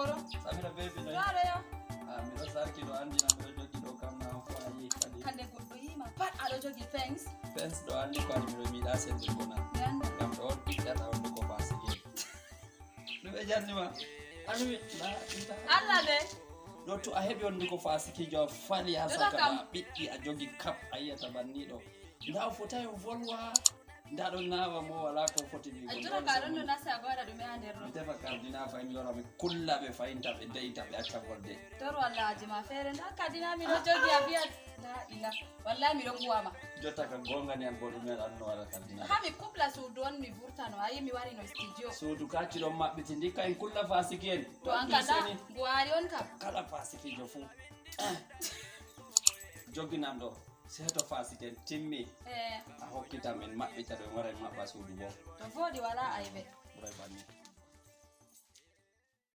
goro. Samira baby no. Wala yo. Mi ɗo sarki ɗo andi na mi ɗo jogi ɗo kam na ko a yi kadi. Kande goɗɗo yima pat aɗo jogi fens. Fens ɗo andi ko andi mi ɗo miɗa sende gona. Ngam ɗo on ɓiɗɗata on ko fasike. Ɗum ɓe jannima. Ami Allah de. ɗo to a heɓi on ko fasikijo fali ha saka ma ɓiɗɗi a jogi kap a yiyata banni ɗo. Nda o fotayi o volwa. Nda ɗon nawa mo wala ko foti mi volwa. Ajura ka ɗon ɗo nasa a waɗa ɗume ha nder ɗo. Mi tefa kardina fayi mi lora mi kulla ɓe fayinta ɓe deyita ɓe acca volde. Tor wallahi ma fere nda kardina mi ɗo jogi a biya la ila wallahi mi ɗo buwama. Jotta ka gonga ni an bo ɗume anno wala kardina. Ha mi kupla suudu on mi vurtano ayi mi wari no studio. Suudu kacci ɗon maɓɓiti ndi kay kulla fasiki en. To an kada buhari on kam. Kala fasikijo fu. Joginam ɗo. Seto fasiken timmi a hokkita min maɓɓita ɗo wara maɓɓa suudu bo to voɗi wala aybe ɓuray banni